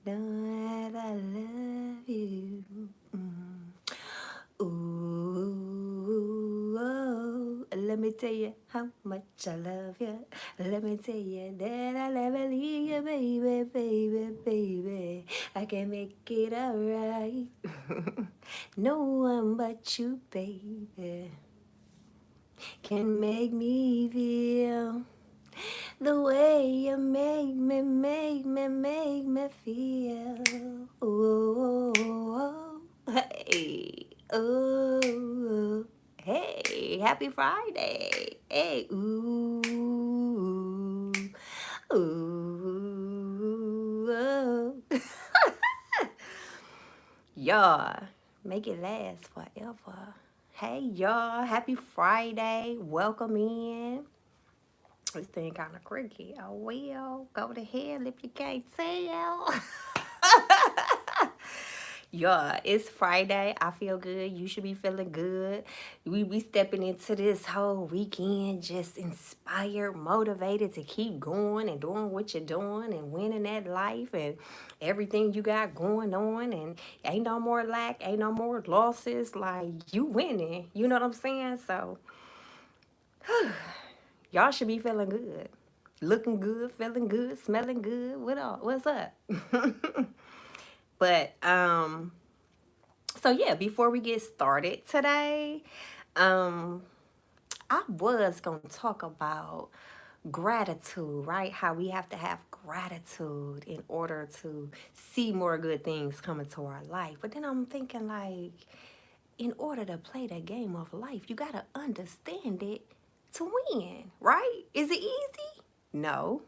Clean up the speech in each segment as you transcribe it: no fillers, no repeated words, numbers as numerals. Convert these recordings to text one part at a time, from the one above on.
know that I love you. Ooh, oh, let me tell you how much I love you. Let me tell you that I'll never leave you, baby, baby, baby. I can make it alright. No one but you, baby, can make me feel the way you make me feel. Oh, oh, oh. Hey, oh, hey, happy Friday. Hey, ooh, ooh, oh. Y'all, make it last forever. Hey, y'all, happy Friday. Welcome in. This thing kind of cricky. Oh, well, go to hell if you can't tell. Yeah, it's Friday. I feel good. You should be feeling good. We be stepping into this whole weekend just inspired, motivated to keep going and doing what you're doing and winning that life and everything you got going on. And ain't no more lack, ain't no more losses. Like, you winning. You know what I'm saying? So, y'all should be feeling good. Looking good, feeling good, smelling good. What's up? But so yeah, before we get started today, um I was going to talk about gratitude, right? How we have to have gratitude in order to see more good things come into our life. But then I'm thinking, like, in order to play the game of life, you got to understand it to win, right? Is it easy? No.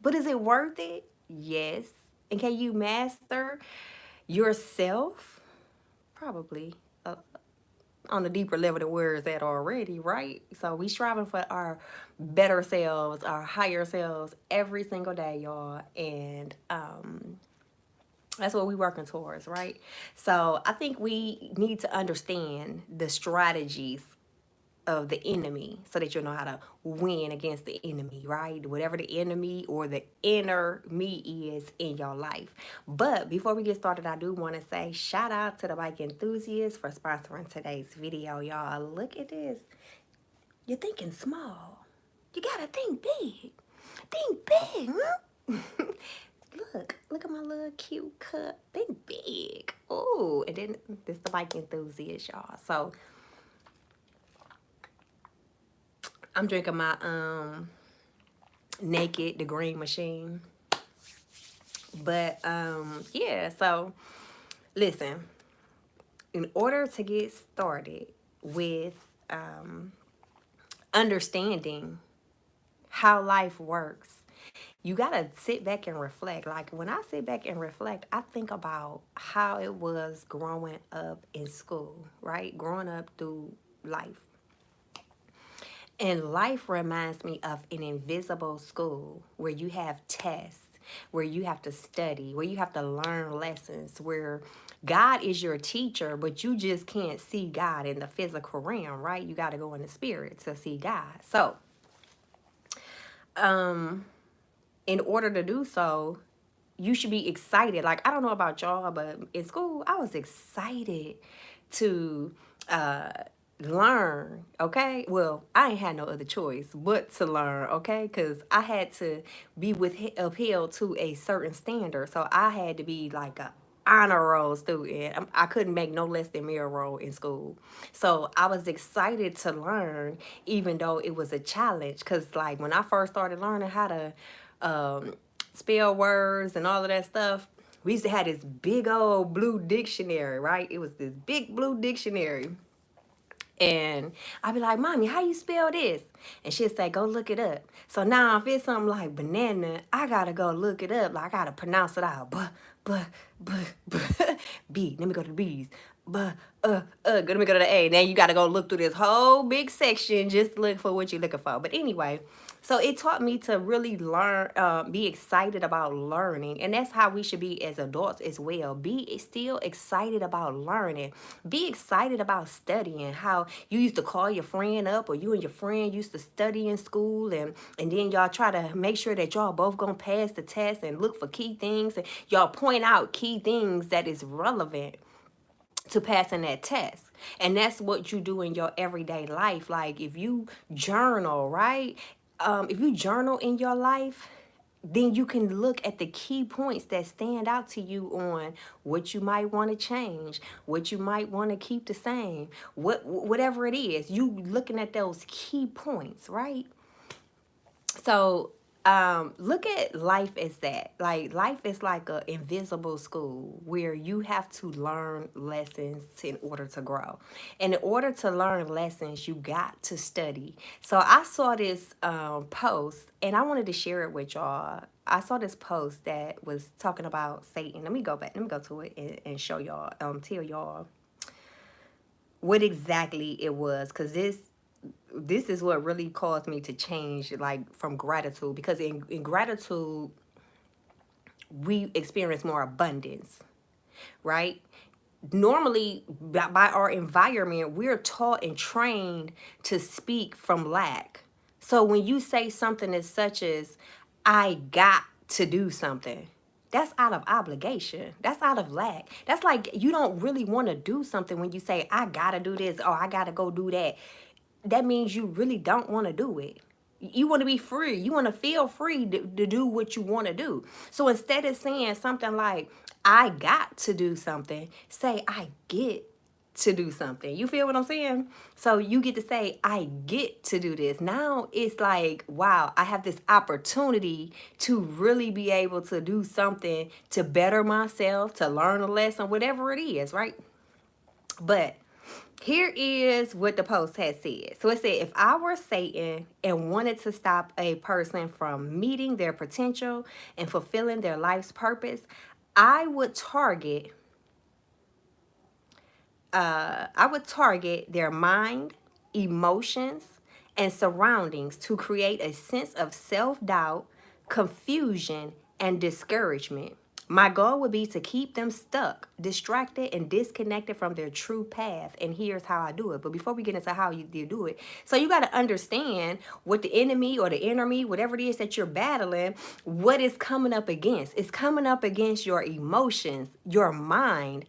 But is it worth it? Yes. And can you master yourself? Probably. On a deeper level than where it's at already, right? So we striving for our better selves, our higher selves every single day, y'all. And that's what we working towards, right? So I think we need to understand the strategies of the enemy so that you'll know how to win against the enemy, right? Whatever the enemy or the inner me is in your life. But before we get started, I do want to say shout out to the bike enthusiasts for sponsoring today's video, y'all. Look at this. You're thinking small. You gotta think big. Think big, huh? Look at my little cute cup. Think big. Oh, and then this the bike enthusiast, y'all. So I'm drinking my Naked, the green machine. But yeah, so listen, in order to get started with understanding how life works, you gotta sit back and reflect. Like, when I sit back and reflect, I think about how it was growing up in school, right? Growing up through life. And life reminds me of an invisible school where you have tests, where you have to study, where you have to learn lessons, where God is your teacher, but you just can't see God in the physical realm, right? You got to go in the spirit to see God. So, in order to do so, you should be excited. Like, I don't know about y'all, but in school, I was excited to uh, learn, okay? Well, I ain't had no other choice but to learn, okay? Because I had to be upheld to a certain standard. So I had to be like a honor roll student. I couldn't make no less than mirror roll in school. So I was excited to learn, even though it was a challenge. Because, like, when I first started learning how to spell words and all of that stuff, we used to have this big old blue dictionary, right? It was this big blue dictionary. And I'd be like, Mommy, how you spell this? And she'd say, go look it up. So now if it's something like banana, I gotta go look it up. Like, I gotta pronounce it out. B. Let me go to the B's. Let me go to the A. Now you gotta go look through this whole big section just to look for what you're looking for. But anyway, So it taught me to really learn, be excited about learning. And that's how we should be as adults as well. Be still excited about learning. Be excited about studying. How you used to call your friend up, or you and your friend used to study in school, and then y'all try to make sure that y'all both gonna pass the test and look for key things. And y'all point out key things that is relevant to passing that test. And that's what you do in your everyday life. Like if you journal, right? If you journal in your life, then you can look at the key points that stand out to you on what you might want to change, what you might want to keep the same, whatever it is. You looking at those key points, right? So look at life as that. Like life is like a invisible school where you have to learn lessons in order to grow. And in order to learn lessons, you got to study. So I saw this post, and I wanted to share it with y'all. I saw this post that was talking about Satan. Let me go back. Let me go to it and show y'all, tell y'all what exactly it was, because this is what really caused me to change, like from gratitude, because in gratitude we experience more abundance, right? Normally by our environment we're taught and trained to speak from lack. So when you say something as such as I got to do something, that's out of obligation, that's out of lack. That's like you don't really want to do something when you say I gotta do this or I gotta go do that. That means you really don't want to do it. You want to be free. You want to feel free to do what you want to do. So instead of saying something like, I got to do something, say, I get to do something. You feel what I'm saying? So you get to say, I get to do this. Now it's like, wow, I have this opportunity to really be able to do something to better myself, to learn a lesson, whatever it is, right? But here is what the post had said. So it said, if I were Satan and wanted to stop a person from meeting their potential and fulfilling their life's purpose, I would target their mind, emotions, and surroundings to create a sense of self-doubt, confusion, and discouragement. My goal would be to keep them stuck, distracted, and disconnected from their true path. And here's how I do it. But before we get into how you do it, so you got to understand what the enemy or the enemy, whatever it is that you're battling, what is coming up against. It's coming up against your emotions, your mind,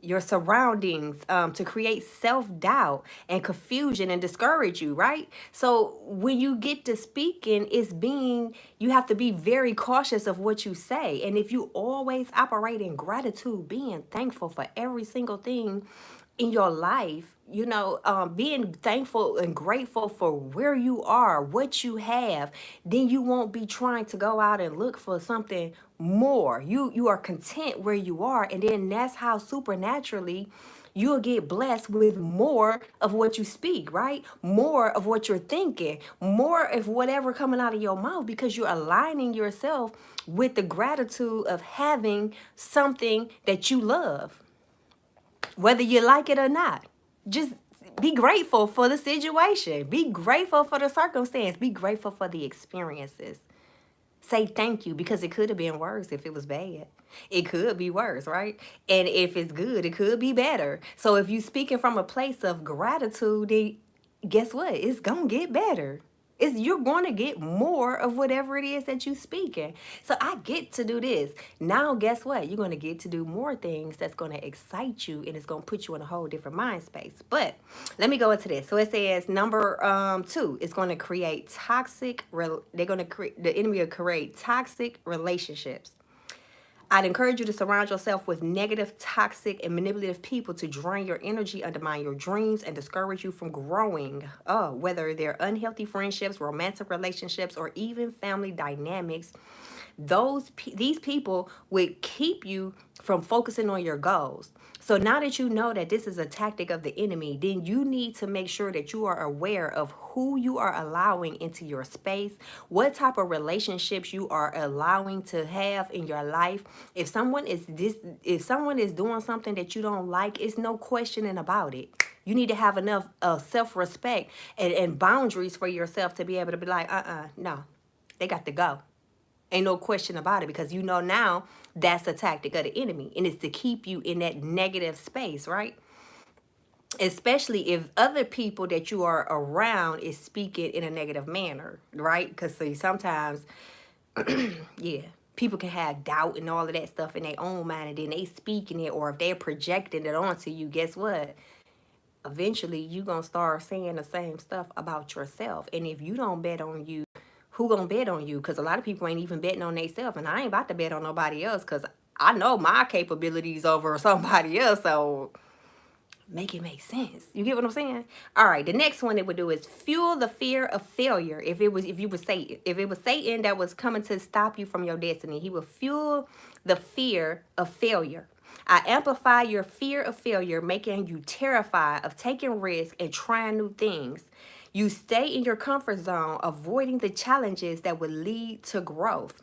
your surroundings, to create self-doubt and confusion and discourage you, right? So when you get to speaking, you have to be very cautious of what you say. And if you always operate in gratitude, being thankful for every single thing in your life, being thankful and grateful for where you are, what you have, then you won't be trying to go out and look for something more. You are content where you are, and then that's how supernaturally you'll get blessed with more of what you speak, right? More of what you're thinking, more of whatever coming out of your mouth, because you're aligning yourself with the gratitude of having something that you love, whether you like it or not. Just be grateful for the situation. Be grateful for the circumstance. Be grateful for the experiences. Say thank you, because it could have been worse if it was bad. It could be worse, right? And if it's good, it could be better. So if you speaking from a place of gratitude, then guess what? It's going to get better. You're going to get more of whatever it is that you speaking. So I get to do this. Now, guess what? You're going to get to do more things that's going to excite you, and it's going to put you in a whole different mind space. But let me go into this. So it says number 2, it's going to create the enemy will create toxic relationships. I'd encourage you to surround yourself with negative, toxic, and manipulative people to drain your energy, undermine your dreams, and discourage you from growing. Whether they're unhealthy friendships, romantic relationships, or even family dynamics, These people would keep you from focusing on your goals. So now that you know that this is a tactic of the enemy, then you need to make sure that you are aware of who you are allowing into your space, what type of relationships you are allowing to have in your life. If someone is doing something that you don't like, it's no questioning about it. You need to have enough self-respect and boundaries for yourself to be able to be like, no, they got to go. Ain't no question about it, because you know now that's a tactic of the enemy, and it's to keep you in that negative space, right? Especially if other people that you are around is speaking in a negative manner, right? Because see, sometimes, yeah, people can have doubt and all of that stuff in their own mind, and then they speaking it, or if they're projecting it onto you, guess what? Eventually you gonna start saying the same stuff about yourself. And if you don't bet on you, who gonna bet on you? Because a lot of people ain't even betting on themselves, and I ain't about to bet on nobody else, because I know my capabilities over somebody else. So make it make sense. You get what I'm saying? All right, the next one it would do is fuel the fear of failure. If it was Satan that was coming to stop you from your destiny, he will fuel the fear of failure. I amplify your fear of failure, making you terrified of taking risks and trying new things. You stay in your comfort zone, avoiding the challenges that would lead to growth.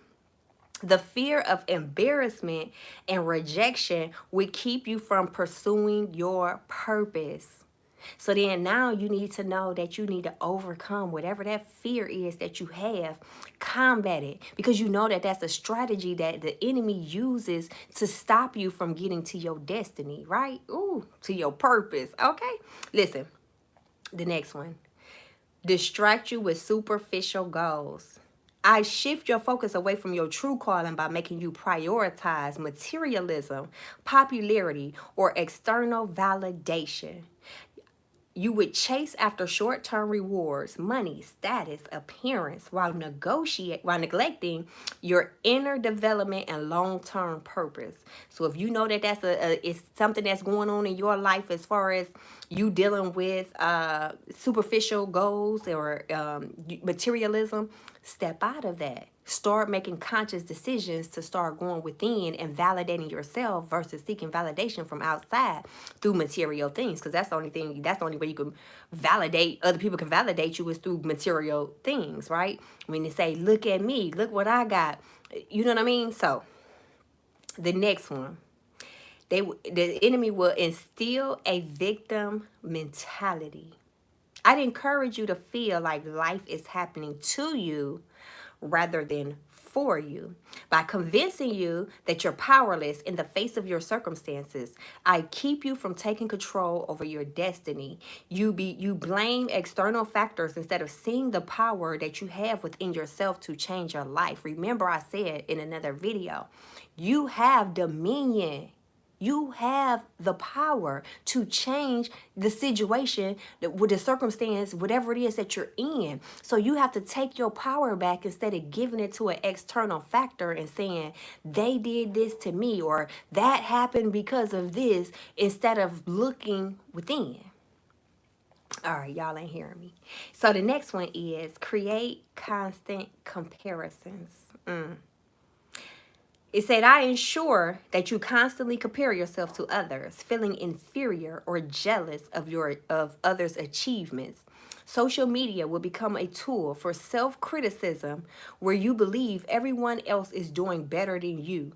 The fear of embarrassment and rejection would keep you from pursuing your purpose. So then now you need to know that you need to overcome whatever that fear is that you have, combat it, because you know that that's a strategy that the enemy uses to stop you from getting to your destiny, right? Ooh, to your purpose. Okay, listen, the next one. Distract you with superficial goals. I shift your focus away from your true calling by making you prioritize materialism, popularity, or external validation. You would chase after short-term rewards, money, status, appearance, while neglecting your inner development and long-term purpose. So if you know that it's something that's going on in your life as far as you dealing with superficial goals or materialism, step out of that. Start making conscious decisions to start going within and validating yourself versus seeking validation from outside through material things. Because that's the only way you can validate, other people can validate you, is through material things, right? When they say, look at me, look what I got. You know what I mean? So the next one, the enemy will instill a victim mentality. I'd encourage you to feel like life is happening to you rather than for you. By convincing you that you're powerless in the face of your circumstances, I keep you from taking control over your destiny. You blame external factors instead of seeing the power that you have within yourself to change your life. Remember, I said in another video, you have dominion. You have the power to change the situation, with the circumstance, whatever it is that you're in. So you have to take your power back instead of giving it to an external factor and saying, they did this to me, or that happened because of this, instead of looking within. All right, y'all ain't hearing me. So the next one is create constant comparisons. It said, I ensure that you constantly compare yourself to others, feeling inferior or jealous of others' achievements. Social media will become a tool for self-criticism where you believe everyone else is doing better than you.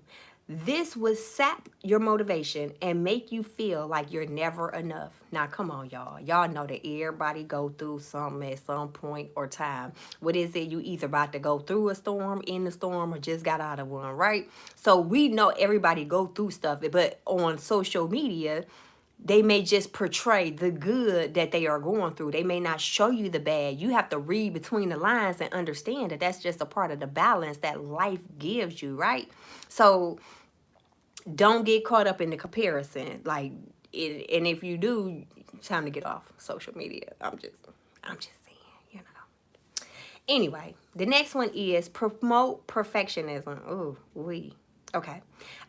This will sap your motivation and make you feel like you're never enough. Now, come on, y'all. Y'all know that everybody go through something at some point or time. What is it? You either about to go through a storm, in the storm, or just got out of one, right? So we know everybody go through stuff, but on social media, they may just portray the good that they are going through. They may not show you the bad. You have to read between the lines and understand that that's just a part of the balance that life gives you, right? So don't get caught up in the comparison. Like, and if you do, time to get off social media. I'm just saying, you know. Anyway, the next one is promote perfectionism. Oh, okay.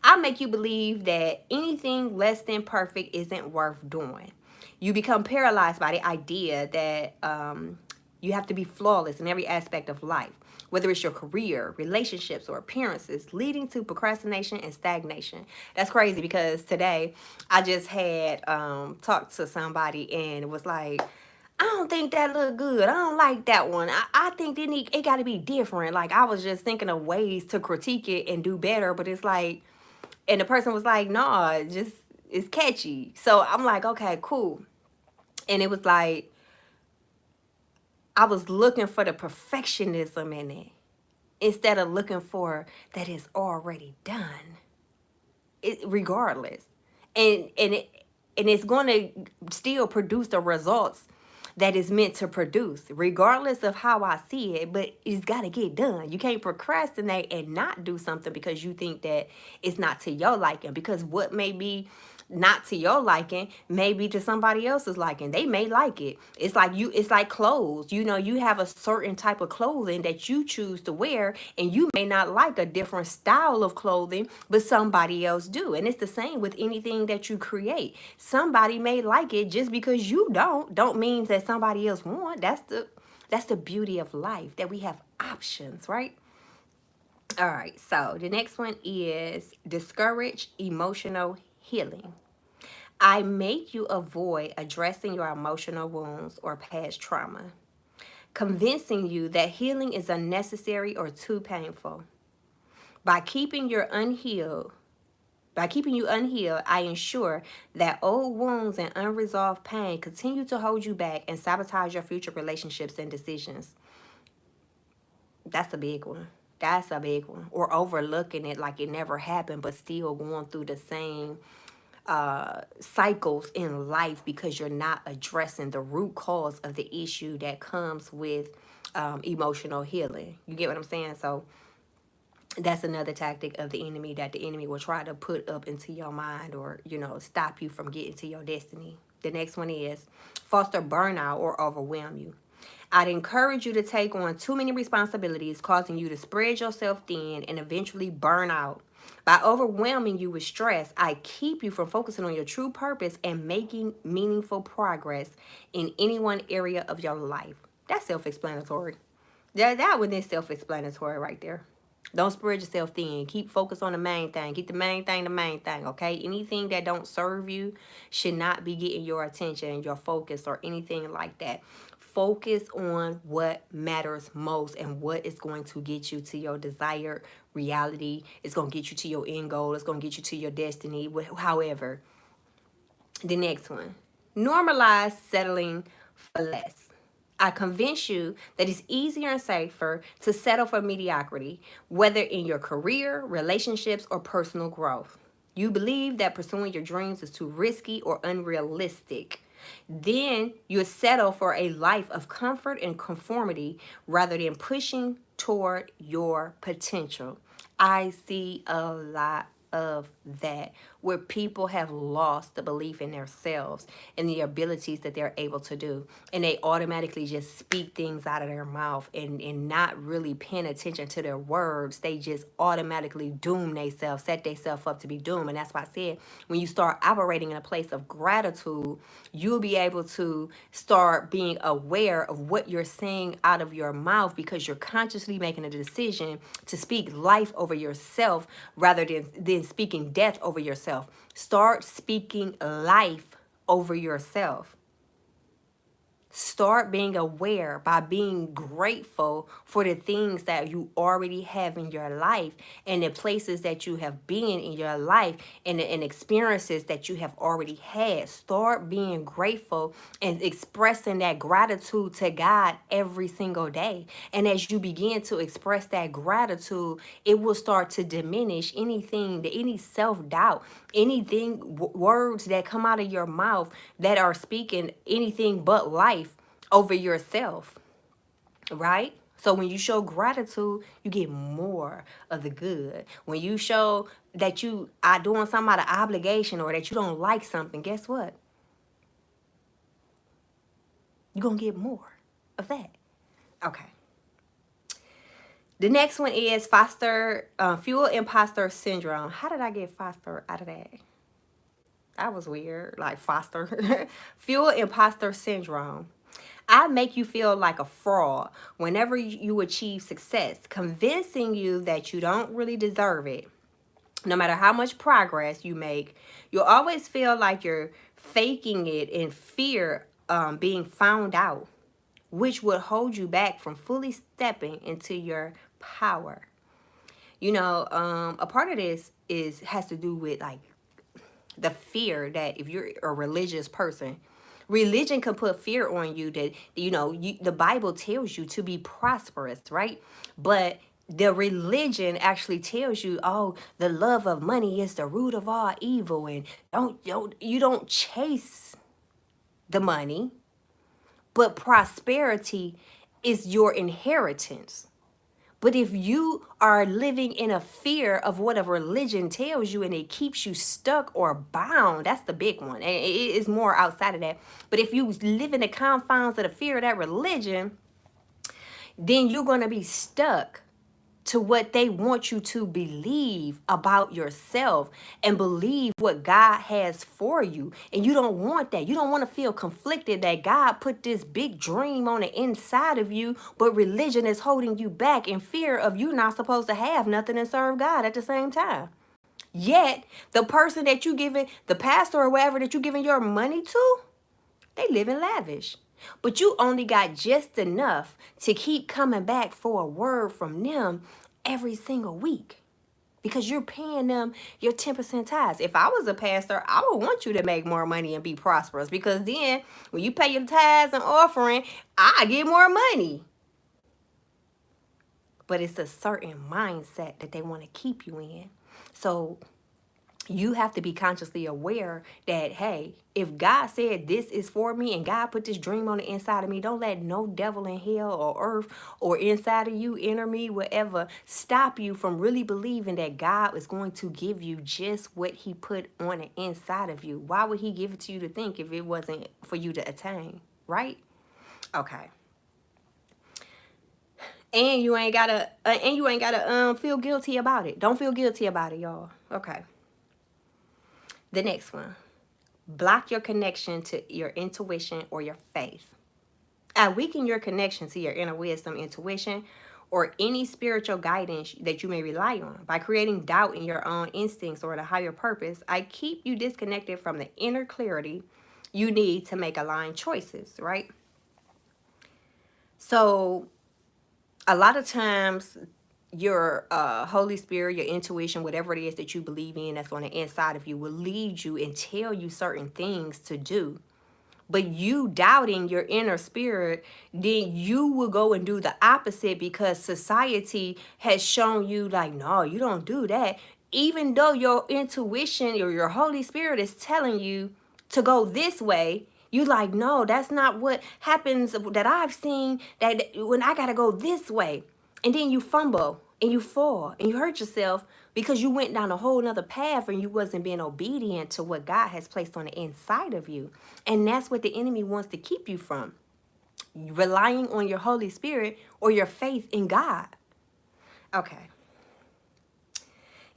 I make you believe that anything less than perfect isn't worth doing. You become paralyzed by the idea that you have to be flawless in every aspect of life. whether it's your career, relationships, or appearances, leading to procrastination and stagnation. That's crazy because today I just had talked to somebody and it was like, I don't think that look good. I don't like that one. I think it got to be different. Like I was just thinking of ways to critique it and do better, but it's like, and the person was like, no, just it's catchy. So I'm like, okay, cool. And it was like I was looking for the perfectionism in it instead of looking for that it's already done. Regardless, and it's going to still produce the results that is meant to produce, regardless of how I see it. But it's got to get done. You can't procrastinate and not do something because you think that it's not to your liking. Because what may be not to your liking may be to somebody else's liking. They may like it. It's like clothes. You know, you have a certain type of clothing that you choose to wear, and you may not like a different style of clothing, but somebody else do. And it's the same with anything that you create. Somebody may like it just because you don't mean that somebody else won't. That's the beauty of life, that we have options, right? All right, so the next one is discourage emotional healing. I make you avoid addressing your emotional wounds or past trauma, convincing you that healing is unnecessary or too painful. By keeping your unhealed, by keeping you unhealed, I ensure that old wounds and unresolved pain continue to hold you back and sabotage your future relationships and decisions. That's a big one. That's a big one. Or overlooking it like it never happened, but still going through the same cycles in life because you're not addressing the root cause of the issue that comes with emotional healing. You get what I'm saying? So that's another tactic of the enemy, that the enemy will try to put up into your mind, or stop you from getting to your destiny. The next one is foster burnout or overwhelm you. I'd encourage you to take on too many responsibilities, causing you to spread yourself thin and eventually burn out. By overwhelming you with stress, I keep you from focusing on your true purpose and making meaningful progress in any one area of your life. That's self-explanatory. That one is self-explanatory right there. Don't spread yourself thin. Keep focused on the main thing. Keep the main thing, okay? Anything that don't serve you should not be getting your attention, your focus, or anything like that. Focus on what matters most and what is going to get you to your desired reality. It's going to get you to your end goal. It's going to get you to your destiny. However, the next one, normalize settling for less. I convince you that it's easier and safer to settle for mediocrity, whether in your career, relationships, or personal growth. You believe that pursuing your dreams is too risky or unrealistic. Then you settle for a life of comfort and conformity rather than pushing toward your potential. I see a lot of that, where people have lost the belief in themselves and the abilities that they're able to do, and they automatically just speak things out of their mouth and not really paying attention to their words. They just automatically doom themselves, set themselves up to be doomed. And that's why I said, when you start operating in a place of gratitude, you'll be able to start being aware of what you're saying out of your mouth, because you're consciously making a decision to speak life over yourself rather than speaking death over yourself. Start speaking life over yourself. Start being aware by being grateful for the things that you already have in your life, and the places that you have been in your life, and experiences that you have already had. Start being grateful and expressing that gratitude to God every single day. And as you begin to express that gratitude, it will start to diminish any self-doubt, anything, words that come out of your mouth that are speaking anything but life over yourself, right? So when you show gratitude, you get more of the good. When you show that you are doing something out of obligation, or that you don't like something, guess what? You're going to get more of that. Okay. The next one is fuel imposter syndrome. How did I get foster out of that? That was weird. Like foster. Fuel imposter syndrome. I make you feel like a fraud whenever you achieve success, convincing you that you don't really deserve it. No matter how much progress you make, you'll always feel like you're faking it in fear being found out, which would hold you back from fully stepping into your power. A part of this is has to do with like the fear that if you're a religious person, religion can put fear on you that the Bible tells you to be prosperous, right? But the religion actually tells you, oh, the love of money is the root of all evil, and don't chase the money, but prosperity is your inheritance. But if you are living in a fear of what a religion tells you and it keeps you stuck or bound, that's the big one. And it is more outside of that. But if you live in the confines of the fear of that religion, then you're going to be stuck to what they want you to believe about yourself and believe what God has for you. And you don't want that. You don't want to feel conflicted that God put this big dream on the inside of you, but religion is holding you back in fear of you not supposed to have nothing and serve God at the same time. Yet, the person that you giving, the pastor or whatever that you giving your money to, they live in lavish. But you only got just enough to keep coming back for a word from them every single week because you're paying them your 10% tithes. If I was a pastor, I would want you to make more money and be prosperous, because then when you pay your tithes and offering, I get more money. But it's a certain mindset that they want to keep you in. So you have to be consciously aware that, hey, if God said this is for me and God put this dream on the inside of me, don't let no devil in hell or earth or inside of you, inner me, whatever, stop you from really believing that God is going to give you just what he put on the inside of you. Why would he give it to you to think if it wasn't for you to attain, right? Okay. And you ain't gotta feel guilty about it. Don't feel guilty about it, y'all. Okay. The next one, block your connection to your intuition or your faith. Weaken your connection to your inner wisdom, intuition, or any spiritual guidance that you may rely on by creating doubt in your own instincts or the higher purpose. I keep you disconnected from the inner clarity you need to make aligned choices, right? So a lot of times your Holy Spirit, your intuition, whatever it is that you believe in that's on the inside of you, will lead you and tell you certain things to do. But you doubting your inner spirit, then you will go and do the opposite because society has shown you like, no, you don't do that. Even though your intuition or your Holy Spirit is telling you to go this way, you like, no, that's not what happens that I've seen, that when I got to go this way. And then you fumble and you fall and you hurt yourself because you went down a whole nother path and you wasn't being obedient to what God has placed on the inside of you. And that's what the enemy wants to keep you from. Relying on your Holy Spirit or your faith in God. Okay.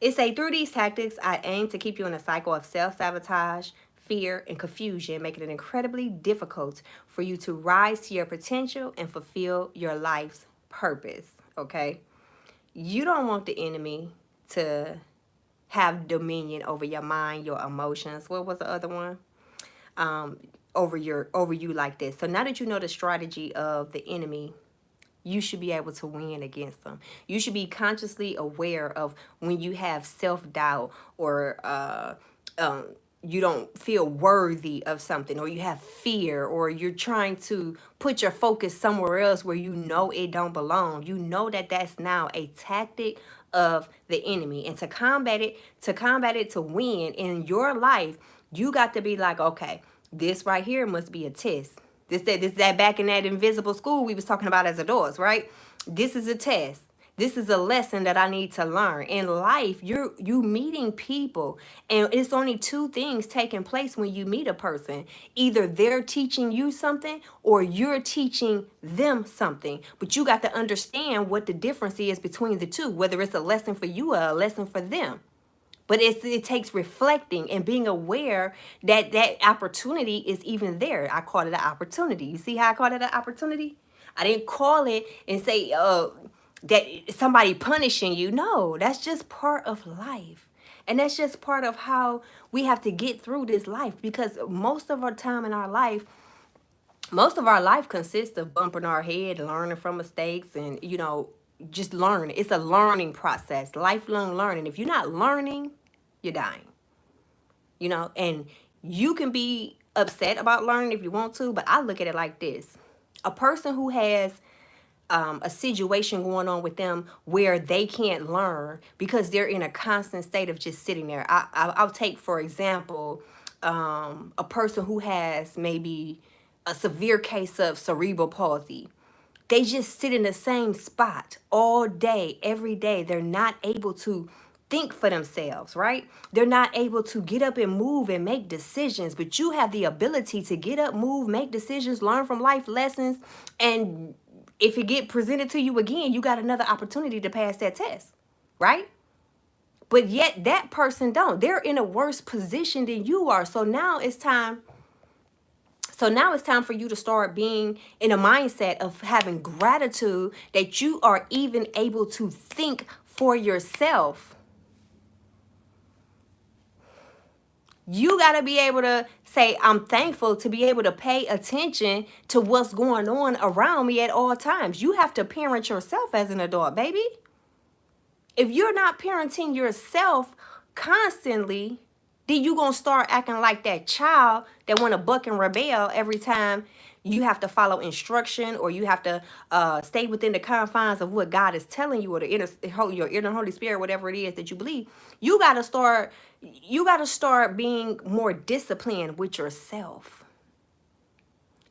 It say, through these tactics, I aim to keep you in a cycle of self-sabotage, fear, and confusion, making it incredibly difficult for you to rise to your potential and fulfill your life's purpose. Okay? You don't want the enemy to have dominion over your mind, your emotions. What was the other one? Over you like this. So now that you know the strategy of the enemy, you should be able to win against them. You should be consciously aware of when you have self-doubt or you don't feel worthy of something, or you have fear, or you're trying to put your focus somewhere else where you know it don't belong. You know that that's now a tactic of the enemy. And to combat it, to win in your life, you got to be like, okay, this right here must be a test. This that back in that invisible school we was talking about as adults, right? This is a test. This is a lesson that I need to learn. In life, you meeting people, and it's only two things taking place when you meet a person. Either they're teaching you something or you're teaching them something. But you got to understand what the difference is between the two, whether it's a lesson for you or a lesson for them. But it takes reflecting and being aware that that opportunity is even there. I call it an opportunity. You see how I call it an opportunity? I didn't call it and say that somebody punishing you. No, that's just part of life. And that's just part of how we have to get through this life, because most of our time in our life, most of our life consists of bumping our head, learning from mistakes, and just learning. It's a learning process, lifelong learning. If you're not learning, you're dying. And you can be upset about learning if you want to, but I look at it like this: a person who has a situation going on with them where they can't learn because they're in a constant state of just sitting there. I'll take, for example, a person who has maybe a severe case of cerebral palsy. They just sit in the same spot all day, every day. They're not able to think for themselves, right? They're not able to get up and move and make decisions, but you have the ability to get up, move, make decisions, learn from life lessons, and if it get presented to you again, you got another opportunity to pass that test, right? But yet that person don't. They're in a worse position than you are. So now it's time for you to start being in a mindset of having gratitude that you are even able to think for yourself. You got to be able to say, I'm thankful to be able to pay attention to what's going on around me at all times. You have to parent yourself as an adult, baby. If you're not parenting yourself constantly, then you going to start acting like that child that want to buck and rebel every time you have to follow instruction, or you have to stay within the confines of what God is telling you, or your inner Holy Spirit, whatever it is that you believe. You got to start being more disciplined with yourself.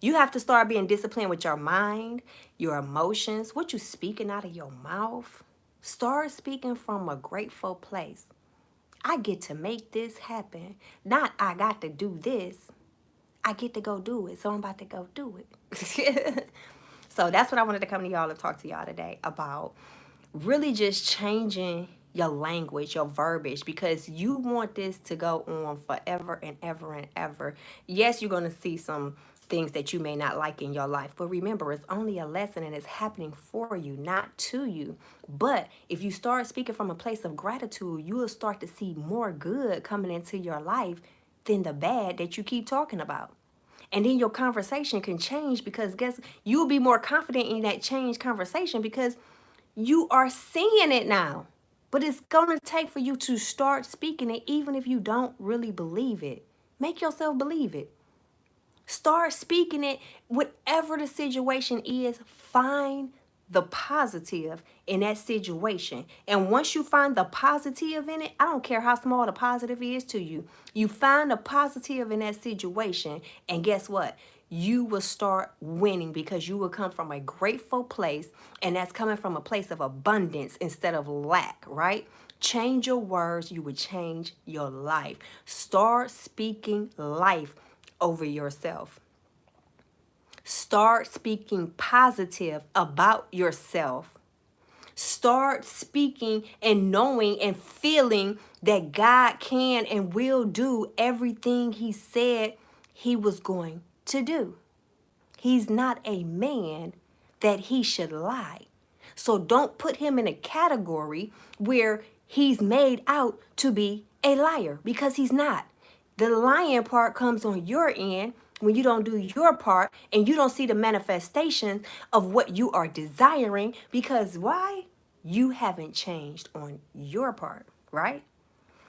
You have to start being disciplined with your mind, your emotions, what you speaking out of your mouth. Start speaking from a grateful place. I get to make this happen. Not I got to do this. I get to go do it. So I'm about to go do it. So that's what I wanted to come to y'all and talk to y'all today about. Really just changing your language, your verbiage, because you want this to go on forever and ever and ever. Yes, you're going to see some things that you may not like in your life, but remember, it's only a lesson and it's happening for you, not to you. But if you start speaking from a place of gratitude, you will start to see more good coming into your life than the bad that you keep talking about. And then your conversation can change, because you'll be more confident in that change conversation because you are seeing it now. But it's going to take for you to start speaking it, even if you don't really believe it. Make yourself believe it. Start speaking it, whatever the situation is. Find the positive in that situation. And once you find the positive in it, I don't care how small the positive is to you, you find the positive in that situation, and guess what? You will start winning, because you will come from a grateful place, and that's coming from a place of abundance instead of lack, right? Change your words, you would change your life. Start speaking life over yourself. Start speaking positive about yourself. Start speaking and knowing and feeling that God can and will do everything He said He was going to do. He's not a man that He should lie. So don't put Him in a category where He's made out to be a liar, because He's not. The lying part comes on your end when you don't do your part and you don't see the manifestation of what you are desiring, because why? You haven't changed on your part, right?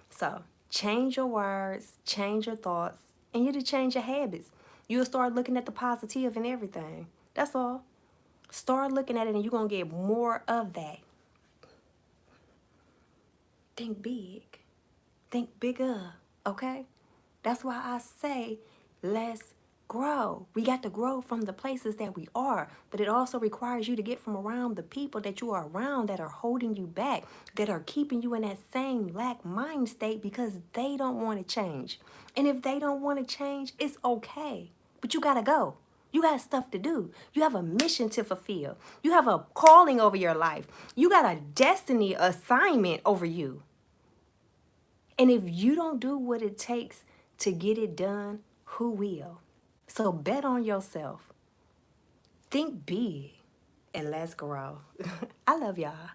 So change your words, change your thoughts, and you'll change your habits. You'll start looking at the positive in everything. That's all. Start looking at it and you're going to get more of that. Think big. Think bigger, okay? That's why I say, let's grow. We got to grow from the places that we are, but it also requires you to get from around the people that you are around that are holding you back, that are keeping you in that same lack mind state, because they don't want to change. And if they don't want to change, it's okay, but you got to go. You got stuff to do. You have a mission to fulfill. You have a calling over your life. You got a destiny assignment over you. And if you don't do what it takes to get it done, who will? So bet on yourself. Think big and let's grow. I love y'all.